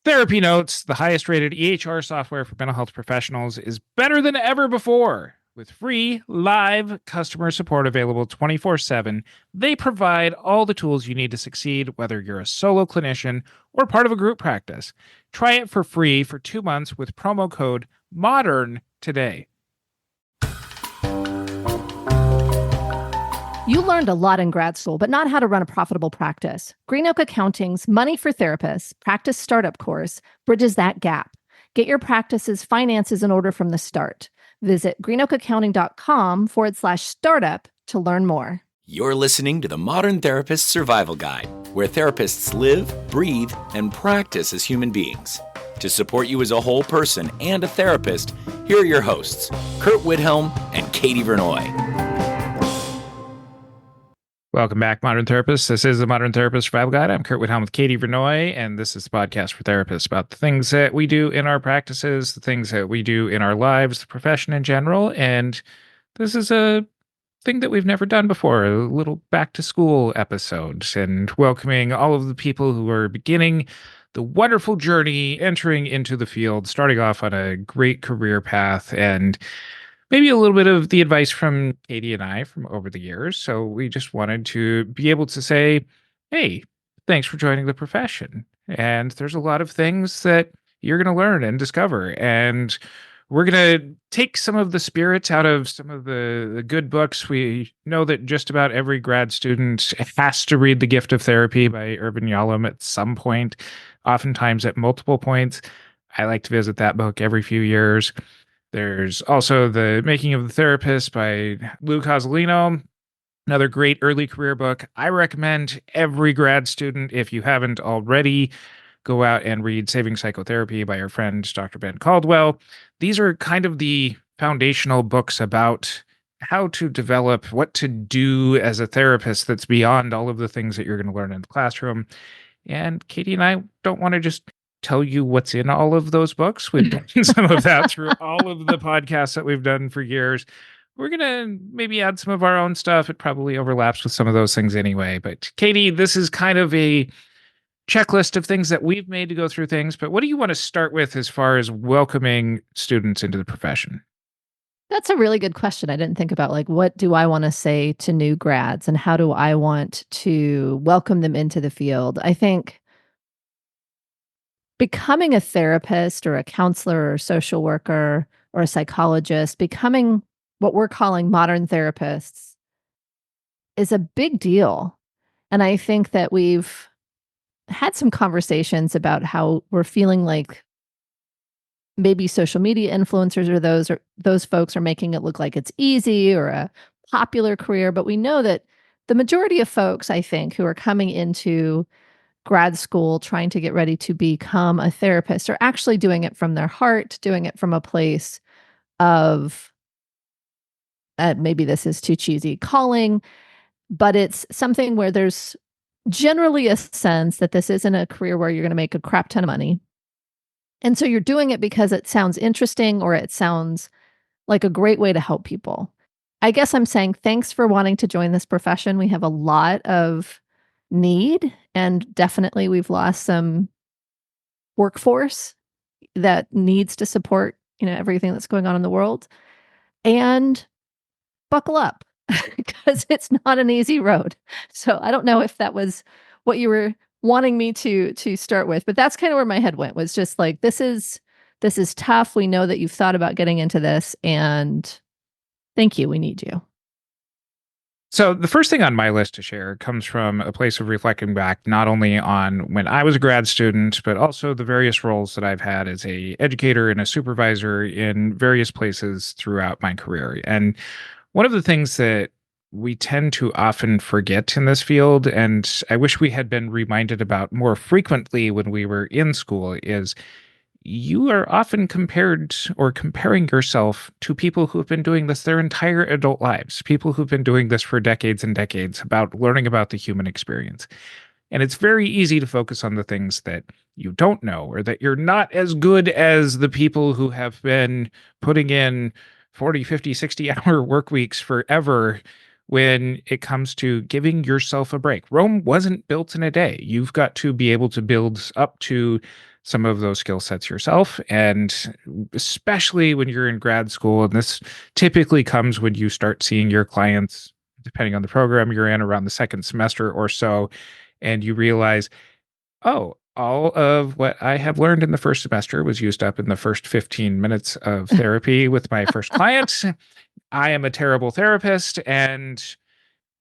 Therapy Notes, the highest rated EHR software for mental health professionals, is better than ever before. With free, live customer support available 24/7, they provide all the tools you need to succeed, whether you're a solo clinician or part of a group practice. Try it for free for 2 months with promo code MODERN today. You learned a lot in grad school, but not how to run a profitable practice. Green Oak Accounting's Money for Therapists practice startup course bridges that gap. Get your practice's finances in order from the start. Visit greenoaksaccounting.com/startup to learn more. You're listening to the Modern Therapist Survival Guide, where therapists live, breathe, and practice as human beings. To support you as a whole person and a therapist, here are your hosts, Curt and Katie Vernoy. Welcome back, Modern Therapists. This is the Modern Therapist Survival Guide. I'm Curt with Katie Vernoy, and this is the podcast for therapists about the things that we do in our practices, the things that we do in our lives, the profession in general. And this is a thing that we've never done before, a little back to school episode, and welcoming all of the people who are beginning the wonderful journey, entering into the field, starting off on a great career path, and maybe a little bit of the advice from Katie and I from over the years. So we just wanted to be able to say, hey, thanks for joining the profession. And there's a lot of things that you're going to learn and discover. And we're going to take some of the spirits out of some of the good books. We know that just about every grad student has to read The Gift of Therapy by Irvin Yalom at some point, oftentimes at multiple points. I like to visit that book every few years. There's also The Making of the Therapist by Lou Cozolino, another great early career book. I recommend every grad student, if you haven't already, go out and read Saving Psychotherapy by our friend Dr. Ben Caldwell. These are kind of the foundational books about how to develop, what to do as a therapist that's beyond all of the things that you're going to learn in the classroom. And Katie and I don't want to just tell you what's in all of those books. We've done some of that through all of the podcasts that we've done for years. We're going to maybe add some of our own stuff. It probably overlaps with some of those things anyway. But Katie, this is kind of a checklist of things that we've made to go through things. But what do you want to start with as far as welcoming students into the profession? That's a really good question. I didn't think about what do I want to say to new grads and how do I want to welcome them into the field? I think becoming a therapist or a counselor or a social worker or a psychologist, becoming what we're calling modern therapists is a big deal. And I think that we've had some conversations about how we're feeling like maybe social media influencers or those folks are making it look like it's easy or a popular career. But we know that the majority of folks, I think, who are coming into grad school trying to get ready to become a therapist are actually doing it from their heart, doing it from a place of, maybe this is too cheesy, calling, but it's something where there's generally a sense that this isn't a career where you're going to make a crap ton of money. And so you're doing it because it sounds interesting or it sounds like a great way to help people. I guess I'm saying thanks for wanting to join this profession. We have a lot of need, and definitely we've lost some workforce that needs to support, everything that's going on in the world. And buckle up because it's not an easy road. So I don't know if that was what you were wanting me to start with, but that's kind of where my head went, was just like, this is tough. We know that you've thought about getting into this, and thank you. We need you. So the first thing on my list to share comes from a place of reflecting back, not only on when I was a grad student, but also the various roles that I've had as a educator and a supervisor in various places throughout my career. And one of the things that we tend to often forget in this field, and I wish we had been reminded about more frequently when we were in school, is you are often comparing yourself to people who've been doing this their entire adult lives, people who've been doing this for decades and decades, about learning about the human experience. And it's very easy to focus on the things that you don't know, or that you're not as good as the people who have been putting in 40, 50, 60-hour work weeks forever, when it comes to giving yourself a break. Rome wasn't built in a day. You've got to be able to build up to some of those skill sets yourself. And especially when you're in grad school, and this typically comes when you start seeing your clients, depending on the program you're in, around the second semester or so, and you realize, oh, all of what I have learned in the first semester was used up in the first 15 minutes of therapy with my first client. I am a terrible therapist, and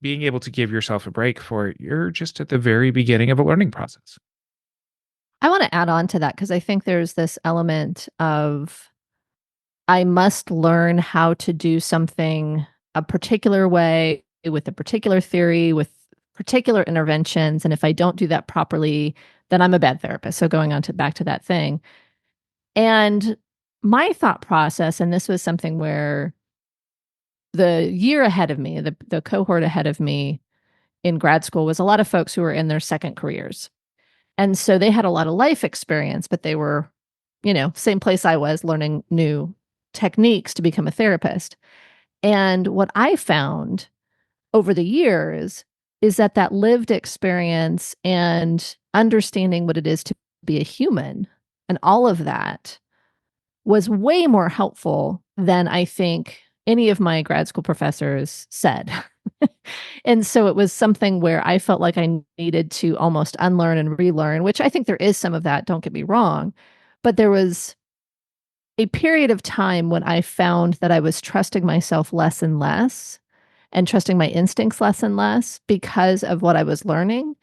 being able to give yourself a break for you're just at the very beginning of a learning process. I want to add on to that because I think there's this element of I must learn how to do something a particular way with a particular theory, with particular interventions. And if I don't do that properly, then I'm a bad therapist. So going on to back to that thing. And my thought process, and this was something where the year ahead of me, the cohort ahead of me in grad school was a lot of folks who were in their second careers. And so they had a lot of life experience, but they were, same place I was learning new techniques to become a therapist. And what I found over the years is that lived experience and understanding what it is to be a human and all of that was way more helpful than I think any of my grad school professors said. And so it was something where I felt like I needed to almost unlearn and relearn, which I think there is some of that, don't get me wrong. But there was a period of time when I found that I was trusting myself less and less and trusting my instincts less and less because of what I was learning.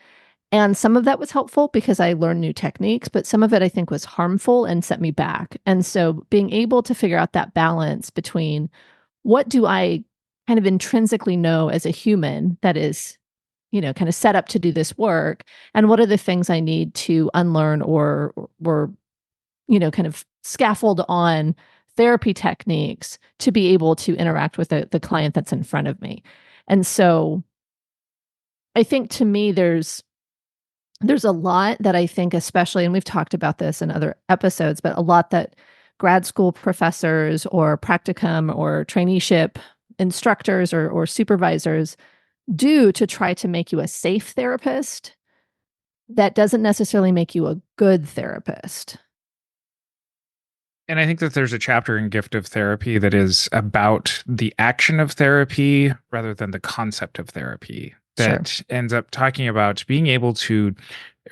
And some of that was helpful because I learned new techniques, but some of it I think was harmful and set me back. And so being able to figure out that balance between what do I kind of intrinsically know as a human that is, kind of set up to do this work, and what are the things I need to unlearn or kind of scaffold on therapy techniques to be able to interact with the client that's in front of me. And so I think to me there's a lot that I think, especially, and we've talked about this in other episodes, but a lot that grad school professors or practicum or traineeship instructors or supervisors do to try to make you a safe therapist that doesn't necessarily make you a good therapist. And I think that there's a chapter in Gift of Therapy that is about the action of therapy rather than the concept of therapy, that Sure. ends up talking about being able to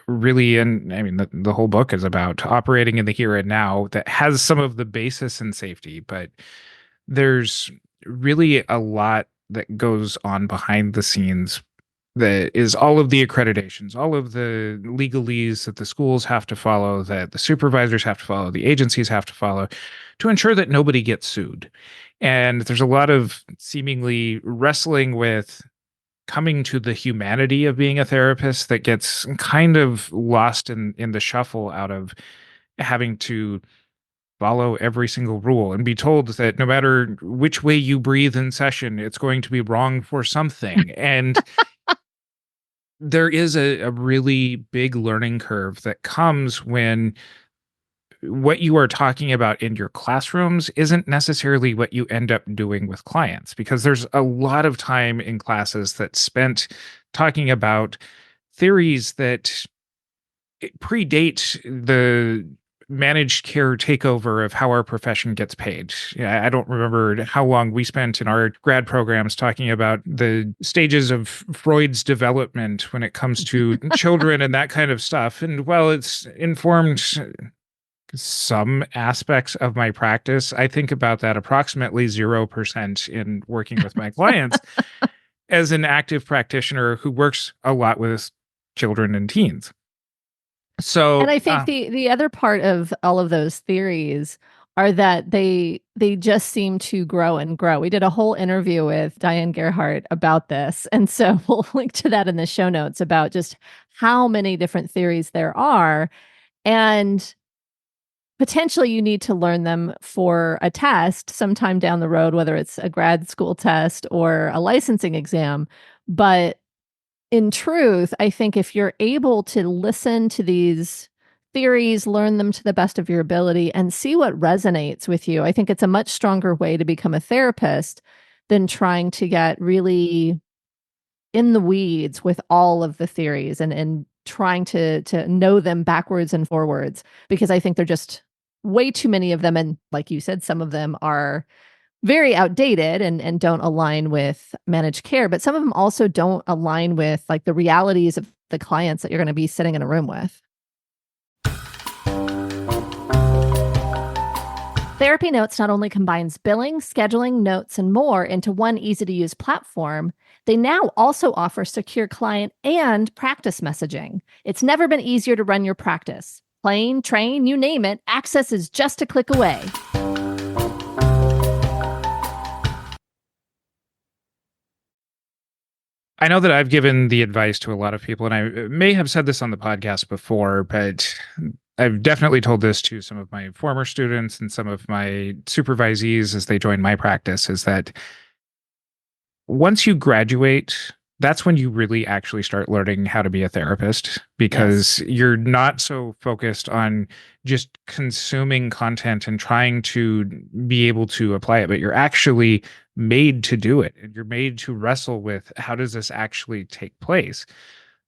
really, and I mean, the whole book is about operating in the here and now, that has some of the basis in safety, but there's really a lot that goes on behind the scenes, that is all of the accreditations, all of the legalese that the schools have to follow, that the supervisors have to follow, the agencies have to follow to ensure that nobody gets sued. And there's a lot of seemingly wrestling with coming to the humanity of being a therapist that gets kind of lost in the shuffle out of having to follow every single rule and be told that no matter which way you breathe in session, it's going to be wrong for something. And there is a really big learning curve that comes when what you are talking about in your classrooms isn't necessarily what you end up doing with clients, because there's a lot of time in classes that's spent talking about theories that predate the managed care takeover of how our profession gets paid. Yeah, I don't remember how long we spent in our grad programs talking about the stages of Freud's development when it comes to children and that kind of stuff. And while it's informed some aspects of my practice, I think about that approximately 0% in working with my clients as an active practitioner who works a lot with children and teens. And So, I think the other part of all of those theories are that they just seem to grow and grow. We did a whole interview with Diane Gerhardt about this, and so we'll link to that in the show notes about just how many different theories there are, and potentially you need to learn them for a test sometime down the road, whether it's a grad school test or a licensing exam. But in truth, I think if you're able to listen to these theories, learn them to the best of your ability, and see what resonates with you, I think it's a much stronger way to become a therapist than trying to get really in the weeds with all of the theories and trying to know them backwards and forwards, because I think they're just way too many of them. And like you said, some of them are very outdated and don't align with managed care, but some of them also don't align with like the realities of the clients that you're going to be sitting in a room with. Therapy Notes not only combines billing, scheduling, notes, and more into one easy-to-use platform, they now also offer secure client and practice messaging. It's never been easier to run your practice. Plane, train, you name it, access is just a click away. I know that I've given the advice to a lot of people, and I may have said this on the podcast before, but I've definitely told this to some of my former students and some of my supervisees as they join my practice, is that once you graduate, that's when you really actually start learning how to be a therapist, because you're not so focused on just consuming content and trying to be able to apply it, but you're actually made to do it. And you're made to wrestle with, how does this actually take place?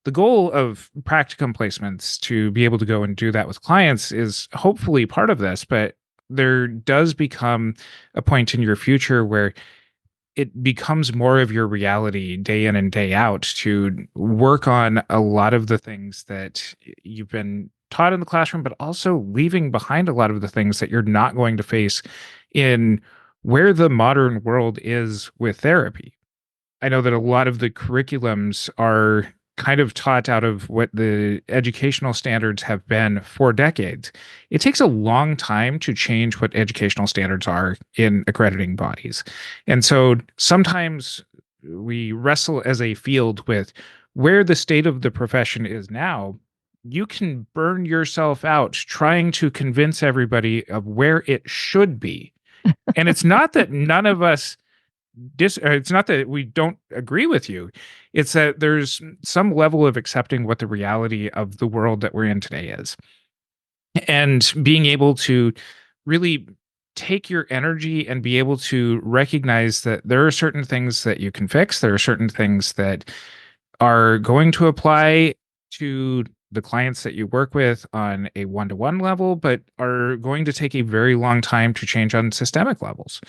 The goal of practicum placements, to be able to go and do that with clients, is hopefully part of this, but there does become a point in your future where it becomes more of your reality day in and day out to work on a lot of the things that you've been taught in the classroom, but also leaving behind a lot of the things that you're not going to face in where the modern world is with therapy. I know that a lot of the curriculums are kind of taught out of what the educational standards have been for decades. It takes a long time to change what educational standards are in accrediting bodies. And so sometimes we wrestle as a field with where the state of the profession is now. You can burn yourself out trying to convince everybody of where it should be. And it's not that none of us it's not that we don't agree with you. It's that there's some level of accepting what the reality of the world that we're in today is. And being able to really take your energy and be able to recognize that there are certain things that you can fix. There are certain things that are going to apply to the clients that you work with on a one-to-one level, but are going to take a very long time to change on systemic levels.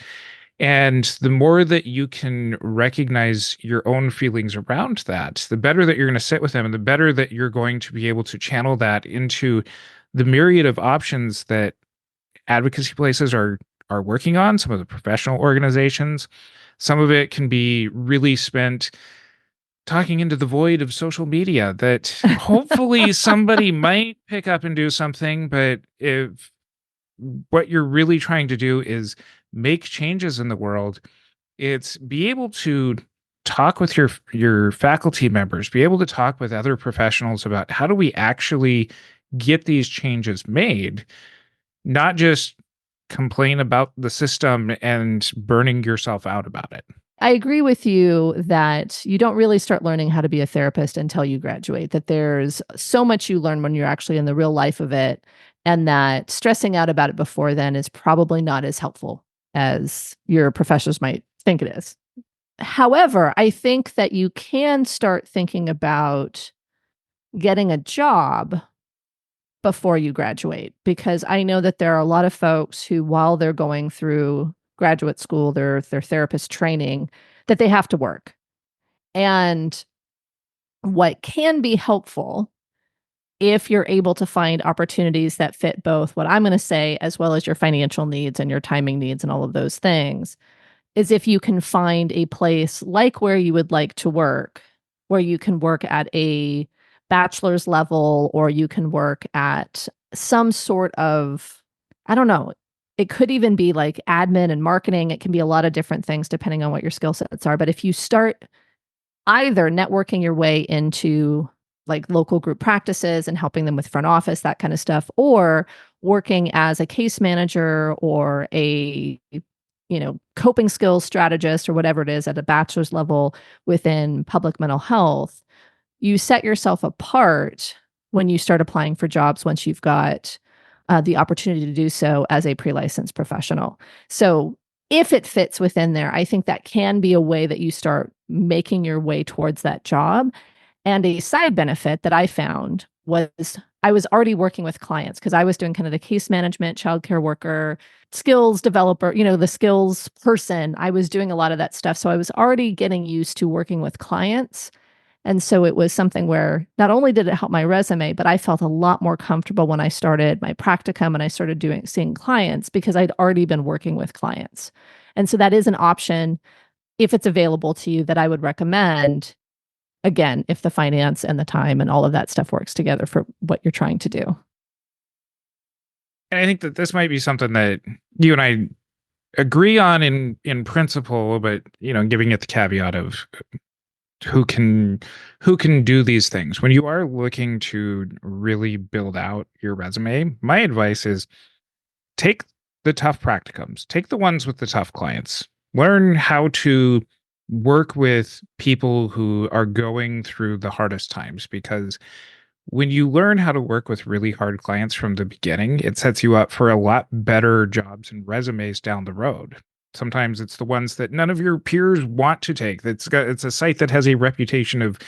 And the more that you can recognize your own feelings around that, the better that you're going to sit with them, and the better that you're going to be able to channel that into the myriad of options that advocacy places are working on, some of the professional organizations. Some of it can be really spent talking into the void of social media that hopefully somebody might pick up and do something. But if what you're really trying to do is make changes in the world, it's be able to talk with your faculty members, be able to talk with other professionals about, how do we actually get these changes made, not just complain about the system and burning yourself out about it. I agree with you that you don't really start learning how to be a therapist until you graduate, that there's so much you learn when you're actually in the real life of it, and that stressing out about it before then is probably not as helpful as your professors might think it is. However, I think that you can start thinking about getting a job before you graduate, because I know that there are a lot of folks who, while they're going through graduate school, their therapist training, that they have to work. And what can be helpful, if you're able to find opportunities that fit both what I'm going to say as well as your financial needs and your timing needs and all of those things, is if you can find a place like where you would like to work, where you can work at a bachelor's level, or you can work at some sort of, I don't know, it could even be like admin and marketing. It can be a lot of different things depending on what your skill sets are. But if you start either networking your way into like local group practices and helping them with front office, that kind of stuff, or working as a case manager or a coping skills strategist or whatever it is at a bachelor's level within public mental health, you set yourself apart when you start applying for jobs once you've got the opportunity to do so as a pre-licensed professional. So if it fits within there, I think that can be a way that you start making your way towards that job. And a side benefit that I found was I was already working with clients because I was doing kind of the case management, childcare worker, skills developer, the skills person. I was doing a lot of that stuff. So I was already getting used to working with clients. And so it was something where not only did it help my resume, but I felt a lot more comfortable when I started my practicum and I started seeing clients because I'd already been working with clients. And so that is an option if it's available to you that I would recommend. Again, if the finance and the time and all of that stuff works together for what you're trying to do. And I think that this might be something that you and I agree on in principle, but giving it the caveat of who can do these things. When you are looking to really build out your resume, my advice is take the tough practicums, take the ones with the tough clients, learn how to work with people who are going through the hardest times, because when you learn how to work with really hard clients from the beginning, it sets you up for a lot better jobs and resumes down the road. Sometimes it's the ones that none of your peers want to take. It's a site that has a reputation of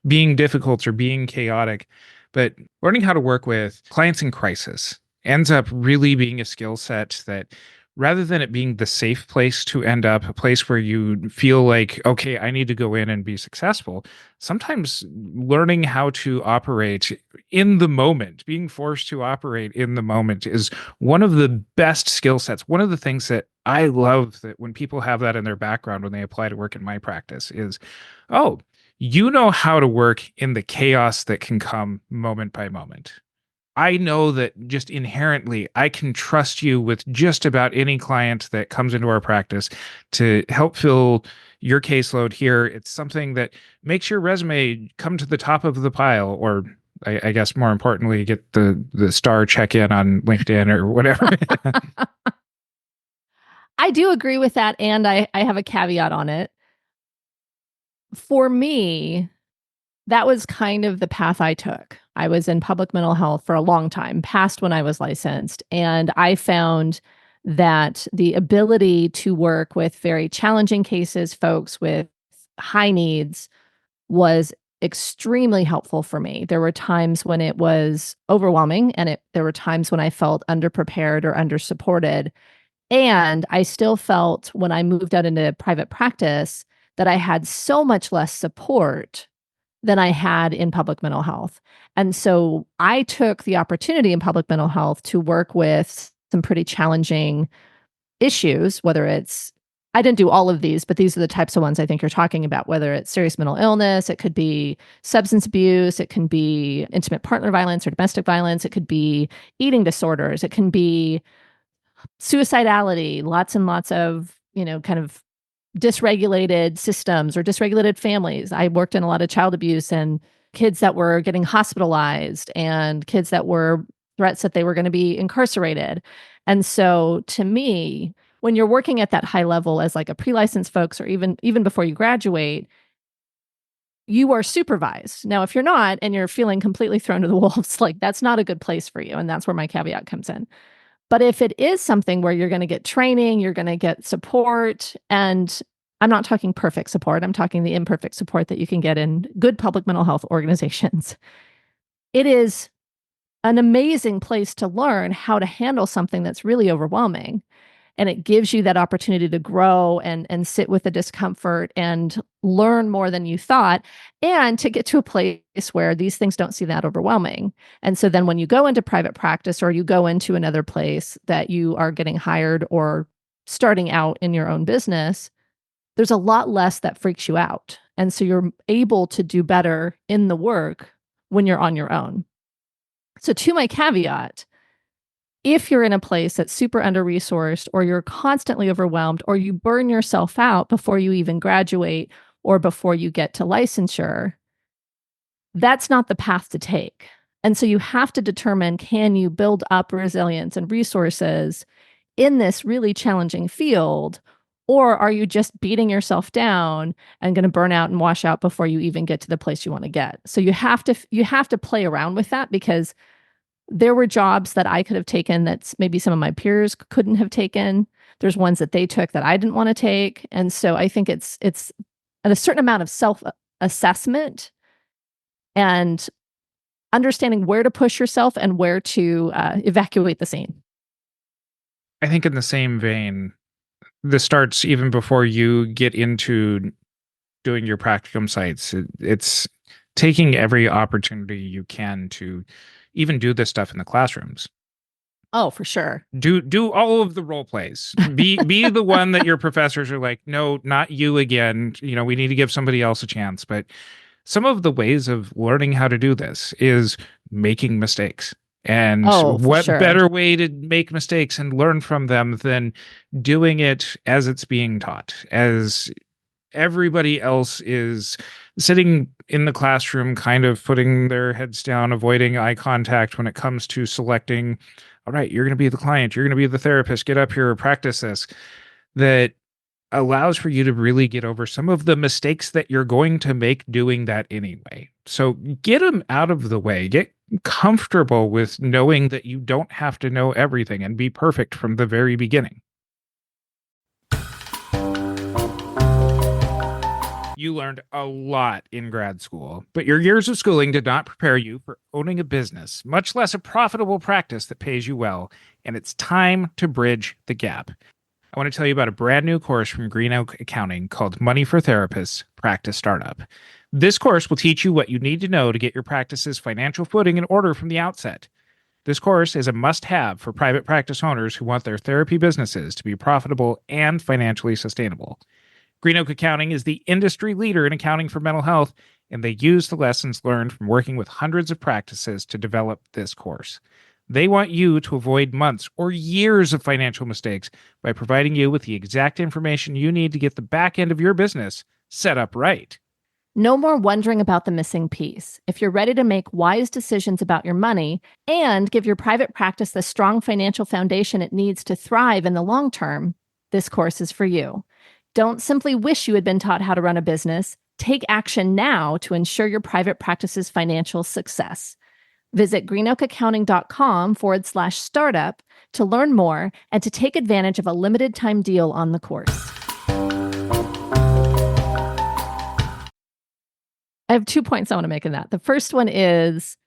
being difficult or being chaotic. But learning how to work with clients in crisis ends up really being a skill set that, rather than it being the safe place to end up, a place where you feel like, okay, I need to go in and be successful, sometimes learning how to operate in the moment, being forced to operate in the moment, is one of the best skill sets. One of the things that I love that when people have that in their background when they apply to work in my practice is, oh, you know how to work in the chaos that can come moment by moment. I know that just inherently I can trust you with just about any client that comes into our practice to help fill your caseload here. It's something that makes your resume come to the top of the pile, or I guess more importantly, get the star check in on LinkedIn or whatever. I do agree with that. And I have a caveat on it. For me, that was kind of the path I took. I was in public mental health for a long time, past when I was licensed. And I found that the ability to work with very challenging cases, folks with high needs, was extremely helpful for me. There were times when it was overwhelming, and there were times when I felt underprepared or undersupported. And I still felt when I moved out into private practice that I had so much less support than I had in public mental health. And so I took the opportunity in public mental health to work with some pretty challenging issues, whether it's, I didn't do all of these, but these are the types of ones I think you're talking about, whether it's serious mental illness, it could be substance abuse, it can be intimate partner violence or domestic violence, it could be eating disorders, it can be suicidality, lots and lots of, kind of dysregulated systems or dysregulated families. I worked in a lot of child abuse and kids that were getting hospitalized and kids that were threats that they were going to be incarcerated. And so to me, when you're working at that high level as like a pre-licensed folks, or even before you graduate, you are supervised. Now, if you're not and you're feeling completely thrown to the wolves, like that's not a good place for you. And that's where my caveat comes in. But if it is something where you're going to get training, you're going to get support, and I'm not talking perfect support, I'm talking the imperfect support that you can get in good public mental health organizations. It is an amazing place to learn how to handle something that's really overwhelming. And it gives you that opportunity to grow and sit with the discomfort and learn more than you thought, and to get to a place where these things don't seem that overwhelming. And so then when you go into private practice or you go into another place that you are getting hired or starting out in your own business, there's a lot less that freaks you out. And so you're able to do better in the work when you're on your own. So to my caveat, if you're in a place that's super under-resourced, or you're constantly overwhelmed, or you burn yourself out before you even graduate or before you get to licensure, that's not the path to take. And so you have to determine, can you build up resilience and resources in this really challenging field, or are you just beating yourself down and going to burn out and wash out before you even get to the place you want to get? So you have to play around with that, because there were jobs that I could have taken that maybe some of my peers couldn't have taken. There's ones that they took that I didn't want to take. And so I think it's a certain amount of self-assessment and understanding where to push yourself and where to evacuate the scene. I think in the same vein, this starts even before you get into doing your practicum sites. It's taking every opportunity you can to even do this stuff in the classrooms. Oh, for sure. Do all of the role plays. Be the one that your professors are like, no, not you again. We need to give somebody else a chance. But some of the ways of learning how to do this is making mistakes. And Oh, for what sure. better way to make mistakes and learn from them than doing it as it's being taught, as everybody else is sitting in the classroom, kind of putting their heads down, avoiding eye contact when it comes to selecting, all right, you're going to be the client, you're going to be the therapist, get up here, practice this. That allows for you to really get over some of the mistakes that you're going to make doing that anyway. So get them out of the way. Get comfortable with knowing that you don't have to know everything and be perfect from the very beginning. You learned a lot in grad school, but your years of schooling did not prepare you for owning a business, much less a profitable practice that pays you well, and it's time to bridge the gap. I want to tell you about a brand new course from Green Oak Accounting called Money for Therapists Practice Startup. This course will teach you what you need to know to get your practice's financial footing in order from the outset. This course is a must-have for private practice owners who want their therapy businesses to be profitable and financially sustainable. Green Oak Accounting is the industry leader in accounting for mental health, and they use the lessons learned from working with hundreds of practices to develop this course. They want you to avoid months or years of financial mistakes by providing you with the exact information you need to get the back end of your business set up right. No more wondering about the missing piece. If you're ready to make wise decisions about your money and give your private practice the strong financial foundation it needs to thrive in the long term, this course is for you. Don't simply wish you had been taught how to run a business. Take action now to ensure your private practice's financial success. Visit greenoakaccounting.com/startup to learn more and to take advantage of a limited time deal on the course. I have 2 points I want to make in that. The first one is,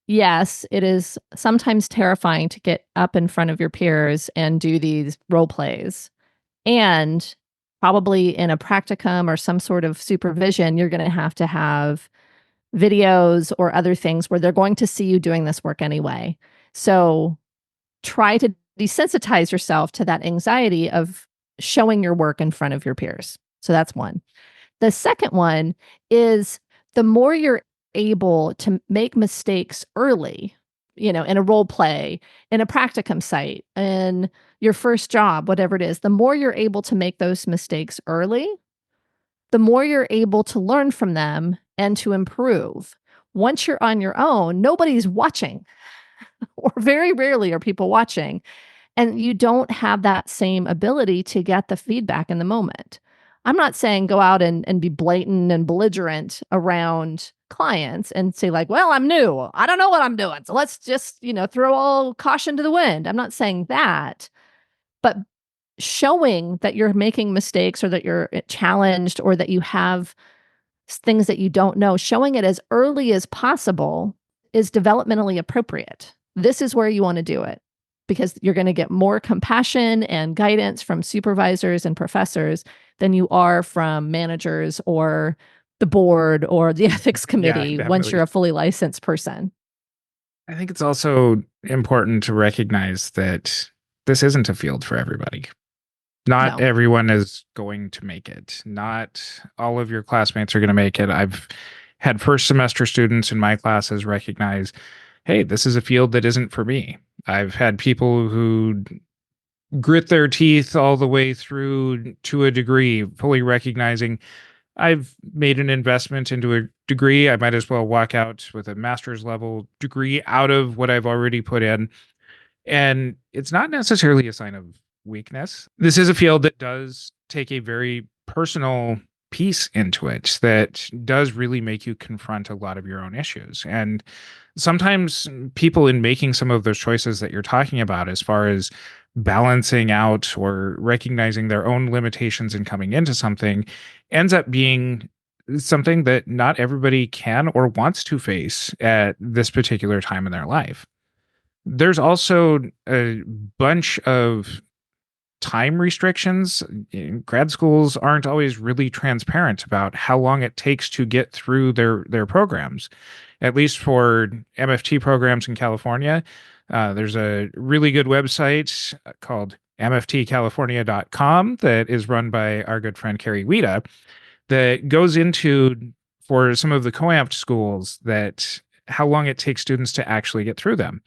yes, it is sometimes terrifying to get up in front of your peers and do these role plays. And probably in a practicum or some sort of supervision, you're going to have videos or other things where they're going to see you doing this work anyway. So try to desensitize yourself to that anxiety of showing your work in front of your peers. So that's one. The second one is the more you're able to make mistakes early, in a role play, in a practicum site, in your first job, whatever it is, the more you're able to make those mistakes early, the more you're able to learn from them and to improve. Once you're on your own, nobody's watching, or very rarely are people watching, and you don't have that same ability to get the feedback in the moment. I'm not saying go out and be blatant and belligerent around clients and say like, well, I'm new. I don't know what I'm doing. So let's just, throw all caution to the wind. I'm not saying that, but showing that you're making mistakes or that you're challenged or that you have things that you don't know, showing it as early as possible is developmentally appropriate. This is where you want to do it because you're going to get more compassion and guidance from supervisors and professors than you are from managers or the board or the ethics committee once you're a fully licensed person. I think it's also important to recognize that this isn't a field for everybody. Not everyone is going to make it. Not all of your classmates are going to make it. I've had first semester students in my classes recognize, hey, this is a field that isn't for me. I've had people who grit their teeth all the way through to a degree, fully recognizing I've made an investment into a degree. I might as well walk out with a master's level degree out of what I've already put in. And it's not necessarily a sign of weakness. This is a field that does take a very personal piece into it that does really make you confront a lot of your own issues. And sometimes people in making some of those choices that you're talking about, as far as balancing out or recognizing their own limitations and coming into something, ends up being something that not everybody can or wants to face at this particular time in their life. There's also a bunch of time restrictions. Grad schools aren't always really transparent about how long it takes to get through their programs. At least for MFT programs in California, there's a really good website called mftcalifornia.com that is run by our good friend Carrie Wida that goes into, for some of the co-amped schools, that how long it takes students to actually get through them.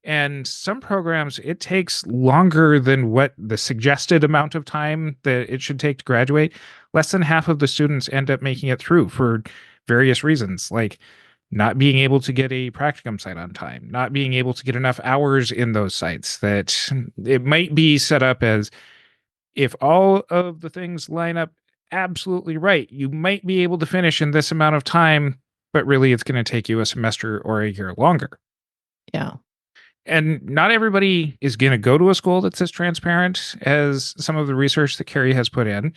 And some programs, it takes longer than what the suggested amount of time that it should take to graduate. Less than half of the students end up making it through for various reasons, like not being able to get a practicum site on time, not being able to get enough hours in those sites. That it might be set up as, if all of the things line up absolutely right, you might be able to finish in this amount of time, but really it's going to take you a semester or a year longer. Yeah. And not everybody is going to go to a school that's as transparent as some of the research that Carrie has put in.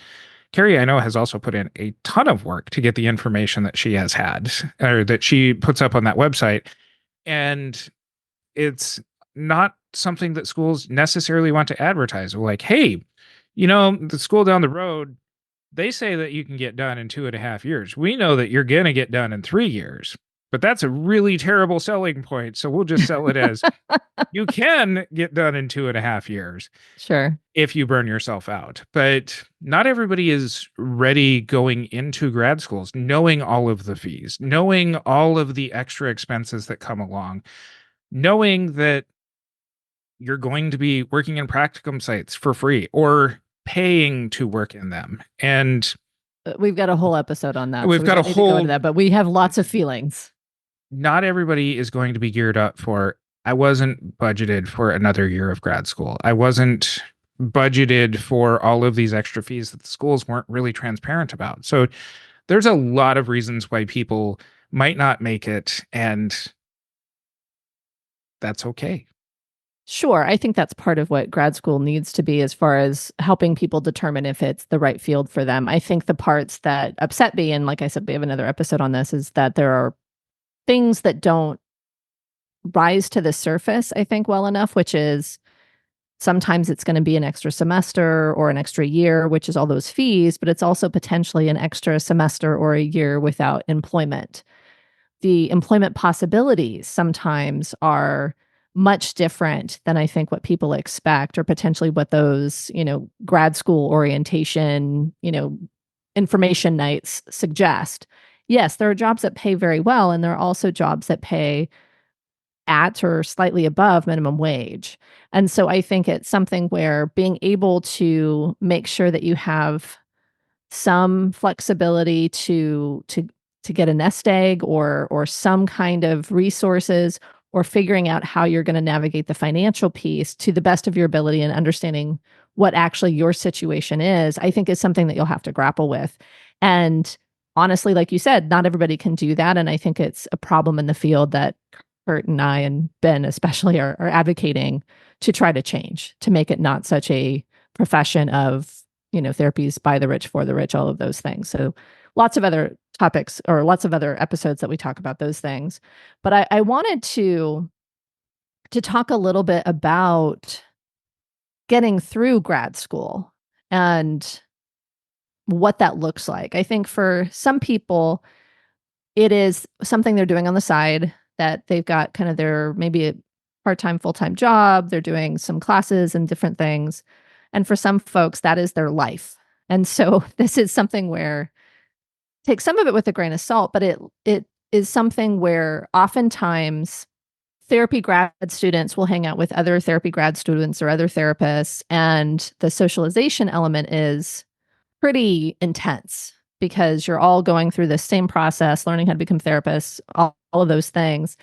Carrie, I know, has also put in a ton of work to get the information that she has had, or that she puts up on that website. And it's not something that schools necessarily want to advertise. Like, hey, the school down the road, they say that you can get done in 2.5 years. We know that you're going to get done in 3 years, but that's a really terrible selling point. So we'll just sell it as you can get done in 2.5 years. Sure. If you burn yourself out. But not everybody is ready going into grad schools, knowing all of the fees, knowing all of the extra expenses that come along, knowing that you're going to be working in practicum sites for free or paying to work in them. And we've got a whole episode on that. we've got a need to go whole into that, but we have lots of feelings. Not everybody is going to be geared up for, I wasn't budgeted for another year of grad school. I wasn't budgeted for all of these extra fees that the schools weren't really transparent about. So there's a lot of reasons why people might not make it, and that's okay. Sure. I think that's part of what grad school needs to be as far as helping people determine if it's the right field for them. I think the parts that upset me, and like I said, we have another episode on this, is that there are things that don't rise to the surface, I think, well enough, which is sometimes it's going to be an extra semester or an extra year, which is all those fees, but it's also potentially an extra semester or a year without employment. The employment possibilities sometimes are much different than I think what people expect, or potentially what those, grad school orientation, information nights suggest. Yes, there are jobs that pay very well, and there are also jobs that pay at or slightly above minimum wage. And so I think it's something where being able to make sure that you have some flexibility to get a nest egg, or some kind of resources, or figuring out how you're going to navigate the financial piece to the best of your ability, and understanding what actually your situation is, I think is something that you'll have to grapple with. And honestly, like you said, not everybody can do that. And I think it's a problem in the field that Curt and I, and Ben especially, are advocating to try to change, to make it not such a profession of, therapies by the rich for the rich, all of those things. So lots of other topics, or lots of other episodes that we talk about those things. But I wanted to talk a little bit about getting through grad school and what that looks like. I think for some people, it is something they're doing on the side, that they've got kind of their maybe a part-time, full-time job. They're doing some classes and different things. And for some folks, that is their life. And so this is something where, take some of it with a grain of salt, but it is something where oftentimes therapy grad students will hang out with other therapy grad students or other therapists, and the socialization element is pretty intense, because you're all going through the same process, learning how to become therapists, all of those things.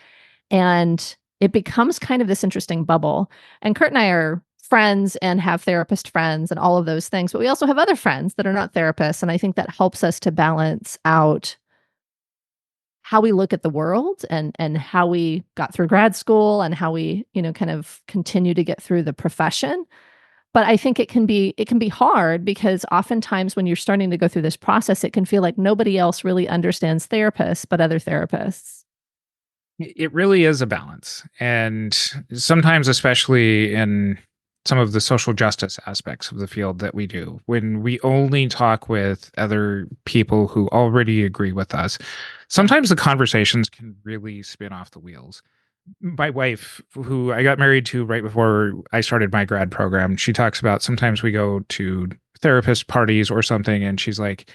And it becomes kind of this interesting bubble. And Curt and I are friends and have therapist friends and all of those things, but we also have other friends that are not therapists. And I think that helps us to balance out how we look at the world, and how we got through grad school, and how we, kind of continue to get through the profession. But I think it can be hard because oftentimes when you're starting to go through this process, it can feel like nobody else really understands therapists but other therapists. It really is a balance. And sometimes, especially in some of the social justice aspects of the field that we do, when we only talk with other people who already agree with us, sometimes the conversations can really spin off the wheels. My wife, who I got married to right before I started my grad program, she talks about sometimes we go to therapist parties or something, and she's like,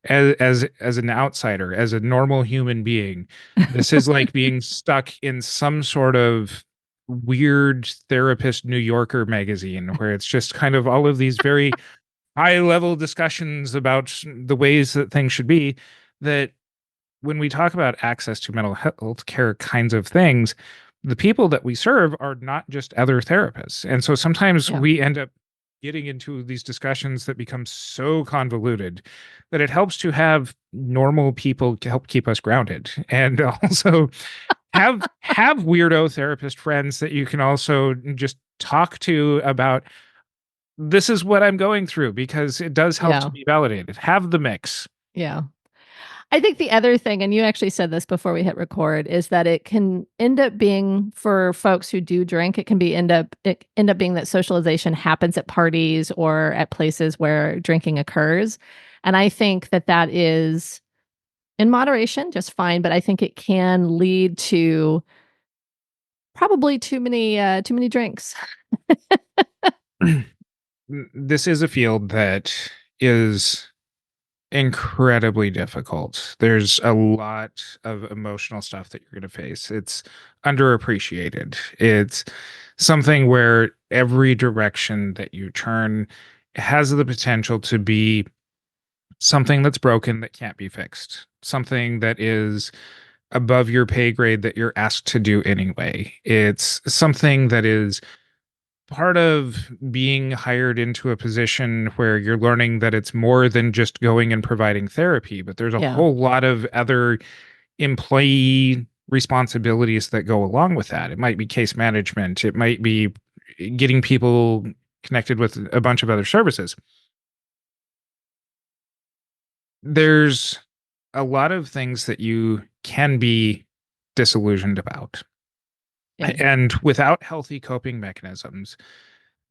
as an outsider, as a normal human being, this is like being stuck in some sort of weird therapist New Yorker magazine where it's just kind of all of these very high level discussions about the ways that things should be. That when we talk about access to mental health care kinds of things, the people that we serve are not just other therapists. And so sometimes Yeah. we end up getting into these discussions that become so convoluted that it helps to have normal people to help keep us grounded, and also have weirdo therapist friends that you can also just talk to about, this is what I'm going through, because it does help to Yeah. be validated. Have the mix. Yeah. I think the other thing, and you actually said this before we hit record, is that it can end up being for folks who do drink, it end up being that socialization happens at parties or at places where drinking occurs. And I think that that is in moderation, just fine, but I think it can lead to probably too many drinks. This is a field that is incredibly difficult. There's a lot of emotional stuff that you're going to face. It's underappreciated. It's something where every direction that you turn has the potential to be something that's broken that can't be fixed, something that is above your pay grade that you're asked to do anyway. It's something that is part of being hired into a position where you're learning that it's more than just going and providing therapy, but there's a Yeah. whole lot of other employee responsibilities that go along with that. It might be case management, it might be getting people connected with a bunch of other services. There's a lot of things that you can be disillusioned about. Yeah. And without healthy coping mechanisms,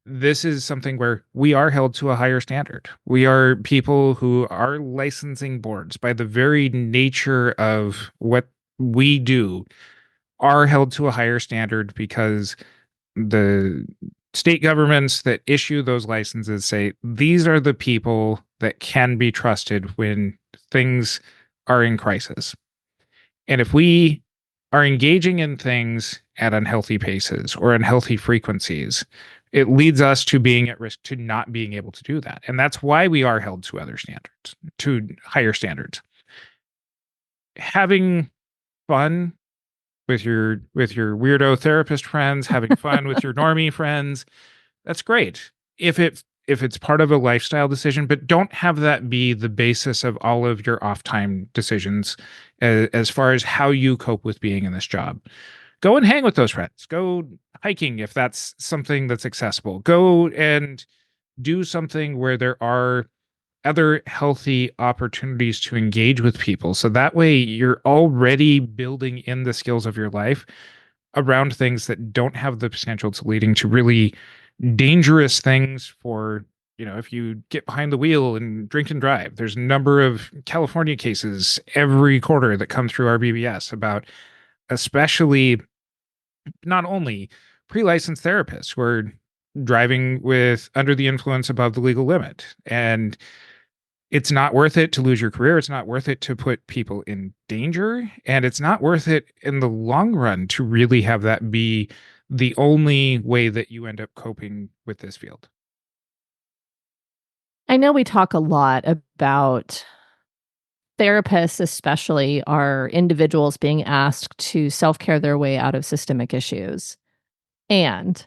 this is something where we are held to a higher standard. We are people who are licensing boards by the very nature of what we do are held to a higher standard because the state governments that issue those licenses say these are the people that can be trusted when things are in crisis. And if we are engaging in things at unhealthy paces or unhealthy frequencies, it leads us to being at risk to not being able to do that. And that's why we are held to other standards, to higher standards. Having fun with your weirdo therapist friends, having fun with your normie friends, that's great. If it's part of a lifestyle decision, but don't have that be the basis of all of your off time decisions as far as how you cope with being in this job. Go and hang with those friends. Go hiking if that's something that's accessible. Go and do something where there are other healthy opportunities to engage with people. So that way you're already building in the skills of your life around things that don't have the potential to leading to really dangerous things for, if you get behind the wheel and drink and drive. There's a number of California cases every quarter that come through our BBS about, especially, not only pre-licensed therapists who are driving with under the influence above the legal limit. And it's not worth it to lose your career. It's not worth it to put people in danger. And it's not worth it in the long run to really have that be the only way that you end up coping with this field. I know we talk a lot about therapists, especially, are individuals being asked to self care their way out of systemic issues. And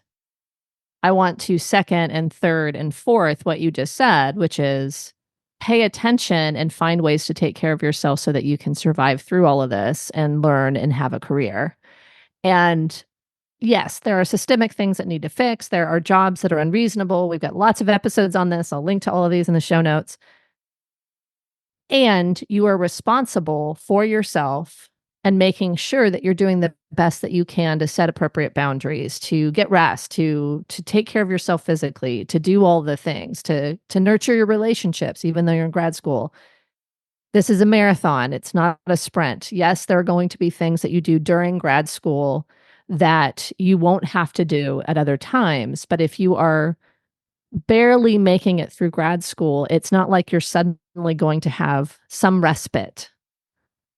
I want to second and third and fourth what you just said, which is pay attention and find ways to take care of yourself so that you can survive through all of this and learn and have a career. And yes, there are systemic things that need to fix. There are jobs that are unreasonable. We've got lots of episodes on this. I'll link to all of these in the show notes. And you are responsible for yourself and making sure that you're doing the best that you can to set appropriate boundaries, to get rest, to take care of yourself physically, to do all the things, to nurture your relationships, even though you're in grad school. This is a marathon. It's not a sprint. Yes, there are going to be things that you do during grad school that you won't have to do at other times. But if you are barely making it through grad school, it's not like you're suddenly going to have some respite.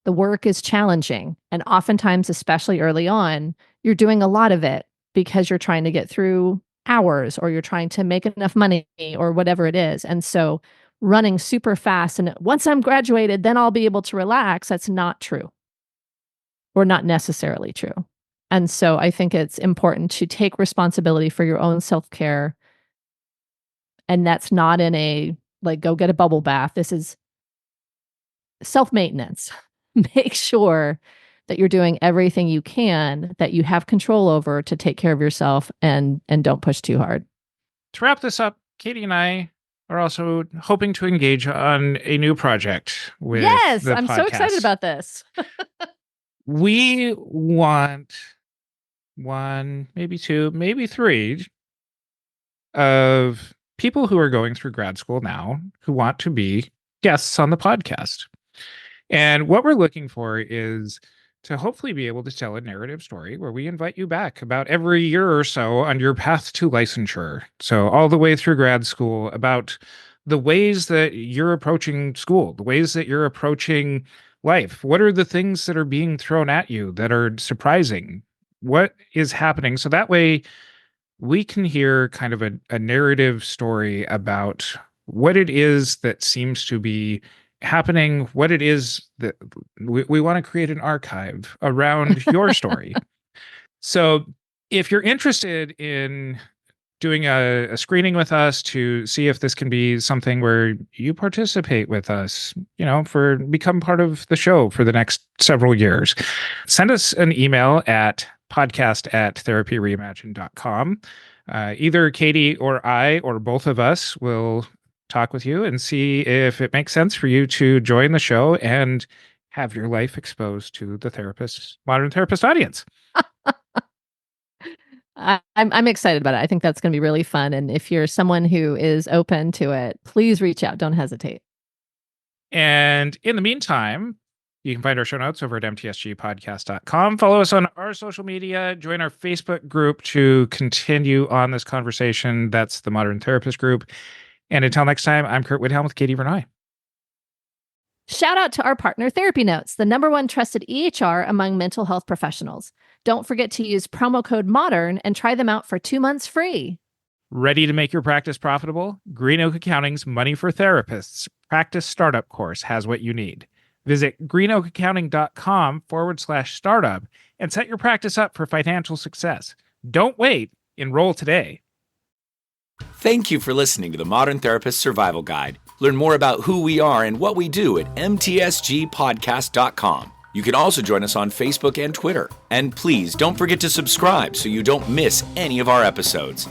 The work is challenging. And oftentimes, especially early on, you're doing a lot of it because you're trying to get through hours or you're trying to make enough money or whatever it is. And so running super fast and once I'm graduated, then I'll be able to relax. That's not true, or not necessarily true. And so I think it's important to take responsibility for your own self-care. And that's not in a, like, go get a bubble bath. This is self-maintenance. Make sure that you're doing everything you can, that you have control over, to take care of yourself, and don't push too hard. To wrap this up, Katie and I are also hoping to engage on a new project with the I'm so excited podcast. about this. We want one, maybe two, maybe three of people who are going through grad school now who want to be guests on the podcast. And what we're looking for is to hopefully be able to tell a narrative story where we invite you back about every year or so on your path to licensure. So all the way through grad school, about the ways that you're approaching school, the ways that you're approaching life. What are the things that are being thrown at you that are surprising? What is happening? So that way we can hear kind of a narrative story about what it is that seems to be happening, what it is that we want to create an archive around your story. So if you're interested in doing a screening with us to see if this can be something where you participate with us, for become part of the show for the next several years, send us an email at podcast@therapyreimagined.com. Either Katie or I or both of us will talk with you and see if it makes sense for you to join the show and have your life exposed to the modern therapist audience. I'm excited about it. I think that's going to be really fun. And if you're someone who is open to it, please reach out. Don't hesitate. And in the meantime, you can find our show notes over at mtsgpodcast.com. Follow us on our social media. Join our Facebook group to continue on this conversation. That's the Modern Therapist Group. And until next time, I'm Curt Widhelm with Katie Vernoy. Shout out to our partner, Therapy Notes, the #1 trusted EHR among mental health professionals. Don't forget to use promo code MODERN and try them out for 2 months free. Ready to make your practice profitable? Green Oak Accounting's Money for Therapists Practice Startup course has what you need. Visit greenoakaccounting.com/startup and set your practice up for financial success. Don't wait. Enroll today. Thank you for listening to the Modern Therapist Survival Guide. Learn more about who we are and what we do at mtsgpodcast.com. You can also join us on Facebook and Twitter. And please don't forget to subscribe so you don't miss any of our episodes.